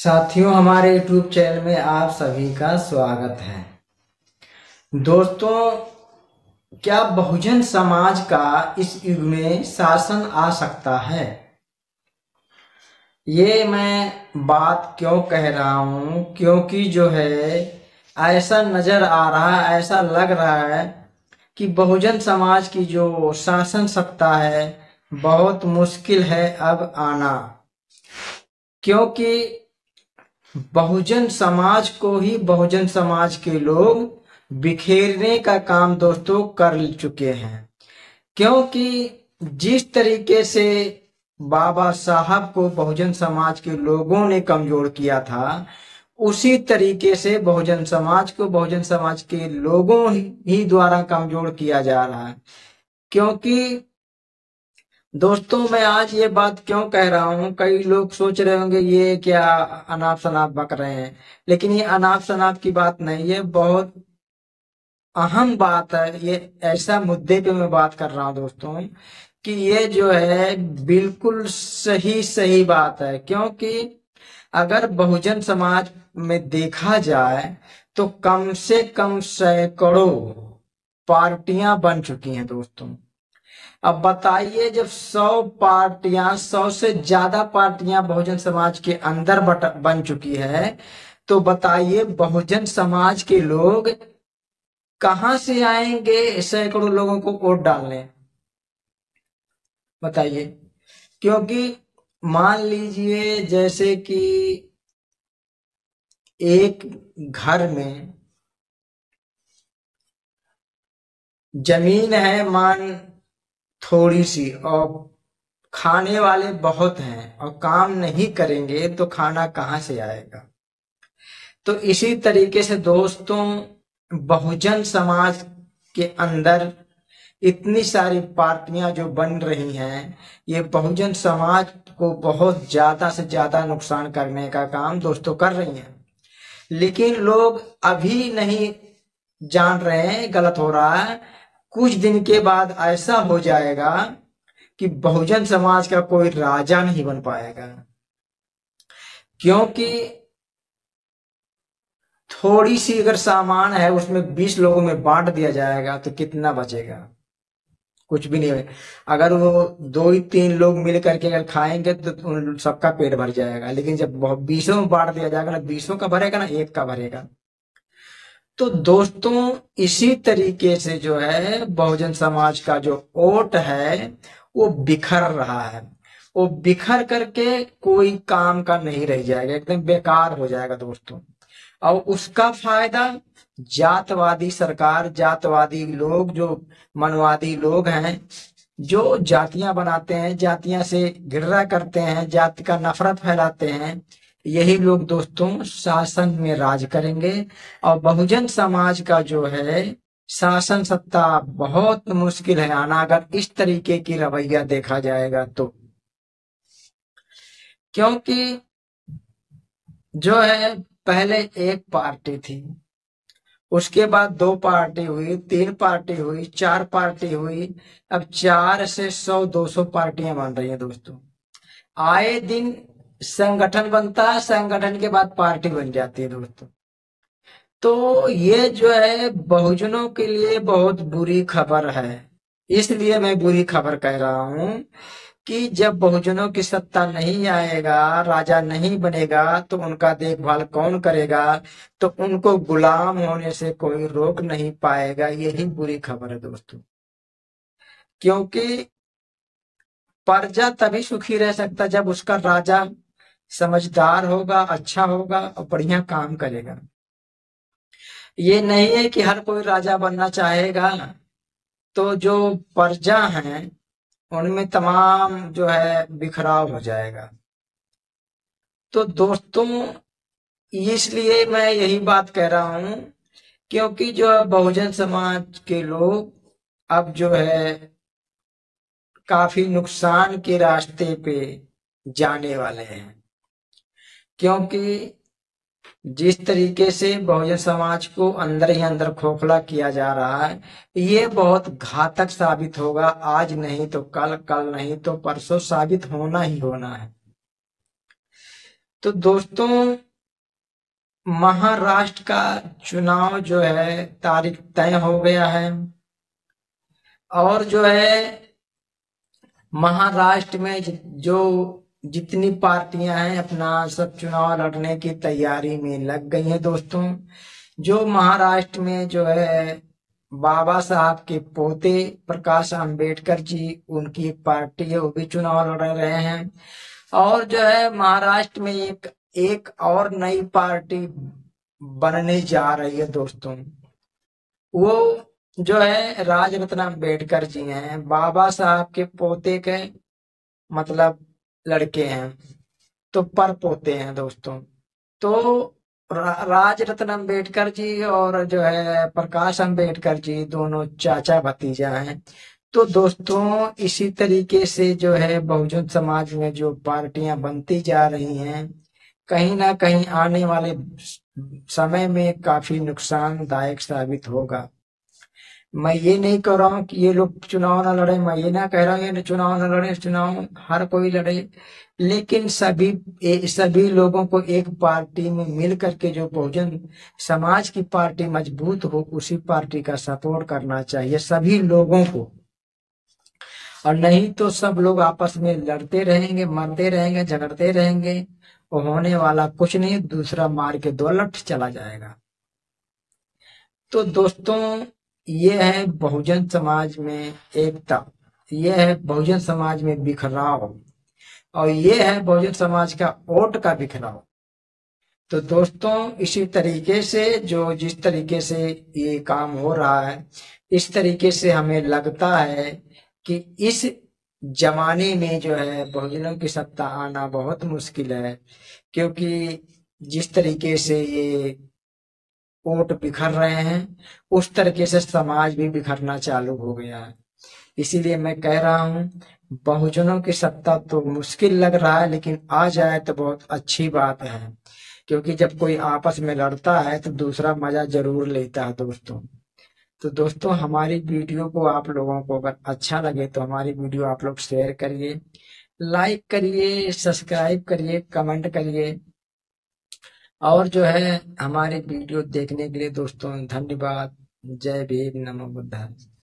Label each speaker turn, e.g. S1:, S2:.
S1: साथियों, हमारे YouTube channel में आप सभी का स्वागत है। दोस्तों, क्या बहुजन समाज का इस युग में शासन आ सकता है? ये मैं बात क्यों कह रहा हूँ, क्योंकि जो है ऐसा नजर आ रहा है, ऐसा लग रहा है कि बहुजन समाज की जो शासन सत्ता है बहुत मुश्किल है अब आना। क्योंकि बहुजन समाज को ही बहुजन समाज के लोग बिखेरने का काम दोस्तों कर चुके हैं। क्योंकि जिस तरीके से बाबा साहब को बहुजन समाज के लोगों ने कमजोर किया था, उसी तरीके से बहुजन समाज को बहुजन समाज के लोगों ही द्वारा कमजोर किया जा रहा है। क्योंकि दोस्तों, मैं आज ये बात क्यों कह रहा हूँ, कई लोग सोच रहे होंगे ये क्या अनाप शनाप बक रहे हैं, लेकिन ये अनाप शनाप की बात नहीं है, बहुत अहम बात है। ये ऐसा मुद्दे पे मैं बात कर रहा हूँ दोस्तों कि ये जो है बिल्कुल सही सही बात है। क्योंकि अगर बहुजन समाज में देखा जाए तो कम से कम सैकड़ों पार्टियां बन चुकी हैं दोस्तों। अब बताइए, जब 100 पार्टियां, 100 से ज्यादा पार्टियां बहुजन समाज के अंदर बन चुकी है, तो बताइए बहुजन समाज के लोग कहां से आएंगे सैकड़ों लोगों को वोट डालने? बताइए। क्योंकि मान लीजिए जैसे कि एक घर में जमीन है मान थोड़ी सी, और खाने वाले बहुत हैं और काम नहीं करेंगे तो खाना कहाँ से आएगा? तो इसी तरीके से दोस्तों, बहुजन समाज के अंदर इतनी सारी पार्टियां जो बन रही हैं, ये बहुजन समाज को बहुत ज्यादा से ज्यादा नुकसान करने का काम दोस्तों कर रही हैं। लेकिन लोग अभी नहीं जान रहे हैं गलत हो रहा है। कुछ दिन के बाद ऐसा हो जाएगा कि बहुजन समाज का कोई राजा नहीं बन पाएगा। क्योंकि थोड़ी सी अगर सामान है उसमें 20 लोगों में बांट दिया जाएगा तो कितना बचेगा? कुछ भी नहीं है। अगर वो 2 ही 3 लोग मिल करके अगर खाएंगे तो उन सबका पेट भर जाएगा। लेकिन जब 20 में बांट दिया जाएगा, ना 20 का भरेगा ना एक का भरेगा। तो दोस्तों, इसी तरीके से जो है बहुजन समाज का जो वोट है वो बिखर रहा है। वो बिखर करके कोई काम का नहीं रह जाएगा, एकदम बेकार हो जाएगा दोस्तों। और उसका फायदा जातवादी सरकार, जातवादी लोग, जो मनवादी लोग हैं, जो जातियां बनाते हैं, जातियां से घृणा करते हैं, जाति का नफरत फैलाते हैं, यही लोग दोस्तों शासन में राज करेंगे। और बहुजन समाज का जो है शासन सत्ता बहुत मुश्किल है आना, अगर इस तरीके की रवैया देखा जाएगा तो। क्योंकि जो है पहले एक पार्टी थी, उसके बाद 2 पार्टी हुई, 3 पार्टी हुई, 4 पार्टी हुई, अब 4 से 100 200 पार्टियां बन रही हैं दोस्तों। आए दिन संगठन बनता है, संगठन के बाद पार्टी बन जाती है दोस्तों। तो ये जो है बहुजनों के लिए बहुत बुरी खबर है। इसलिए मैं बुरी खबर कह रहा हूं कि जब बहुजनों की सत्ता नहीं आएगा, राजा नहीं बनेगा, तो उनका देखभाल कौन करेगा? तो उनको गुलाम होने से कोई रोक नहीं पाएगा। यही बुरी खबर है दोस्तों। क्योंकि प्रजा तभी सुखी रह सकता जब उसका राजा समझदार होगा, अच्छा होगा और बढ़िया काम करेगा। ये नहीं है कि हर कोई राजा बनना चाहेगा, तो जो प्रजा है उनमें तमाम जो है बिखराव हो जाएगा। तो दोस्तों, इसलिए मैं यही बात कह रहा हूं, क्योंकि जो बहुजन समाज के लोग अब जो है काफी नुकसान के रास्ते पे जाने वाले हैं। क्योंकि जिस तरीके से बहुजन समाज को अंदर ही अंदर खोखला किया जा रहा है, ये बहुत घातक साबित होगा। आज नहीं तो कल, कल नहीं तो परसों साबित होना ही होना है। तो दोस्तों, महाराष्ट्र का चुनाव जो है तारीख तय हो गया है। और जो है महाराष्ट्र में जो जितनी पार्टियां हैं अपना सब चुनाव लड़ने की तैयारी में लग गई हैं दोस्तों। जो महाराष्ट्र में जो है बाबा साहब के पोते प्रकाश अंबेडकर जी, उनकी एक पार्टी है, वो भी चुनाव लड़ रहे हैं। और जो है महाराष्ट्र में एक एक और नई पार्टी बनने जा रही है दोस्तों। वो जो है राजरत्न अम्बेडकर जी हैं, बाबा साहब के पोते के मतलब लड़के हैं, तो पर पोते हैं दोस्तों। तो राजरत्न अम्बेडकर जी और जो है प्रकाश अम्बेडकर जी दोनों चाचा भतीजा हैं। तो दोस्तों, इसी तरीके से जो है बहुजन समाज में जो पार्टियां बनती जा रही हैं, कहीं ना कहीं आने वाले समय में काफी नुकसानदायक साबित होगा। मैं ये नहीं कह रहा हूँ कि ये लोग चुनाव ना लड़े, मैं ये ना कह रहा हूँ ये चुनाव ना लड़े, चुनाव हर कोई लड़े, लेकिन सभी लोगों को एक पार्टी में मिल करके जो बहुजन समाज की पार्टी मजबूत हो, उसी पार्टी का सपोर्ट करना चाहिए सभी लोगों को। और नहीं तो सब लोग आपस में लड़ते रहेंगे, मरते रहेंगे, झगड़ते रहेंगे, और होने वाला कुछ नहीं, दूसरा मार के दो लठ चला जाएगा। तो दोस्तों, ये है बहुजन समाज में एकता, ये है बहुजन समाज में बिखराव, और ये है बहुजन समाज का वोट का बिखराव। तो दोस्तों, इसी तरीके से जो जिस तरीके से ये काम हो रहा है, इस तरीके से हमें लगता है कि इस जमाने में जो है बहुजनों की सत्ता आना बहुत मुश्किल है, क्योंकि जिस तरीके से ये वोट बिखर रहे हैं, उस तरीके से समाज भी बिखरना चालू हो गया है। इसीलिए मैं कह रहा हूँ, बहुजनों की सत्ता तो मुश्किल लग रहा है, लेकिन आ जाए तो बहुत अच्छी बात है, क्योंकि जब कोई आपस में लड़ता है तो दूसरा मजा जरूर लेता है दोस्तों। तो दोस्तों, हमारी वीडियो को आप लोगों को अगर अच्छा लगे तो हमारी वीडियो आप लोग शेयर करिए, लाइक करिए, सब्सक्राइब करिए, कमेंट करिए। और जो है हमारे वीडियो देखने के लिए दोस्तों धन्यवाद। जय भीम, नमो बुद्धाय।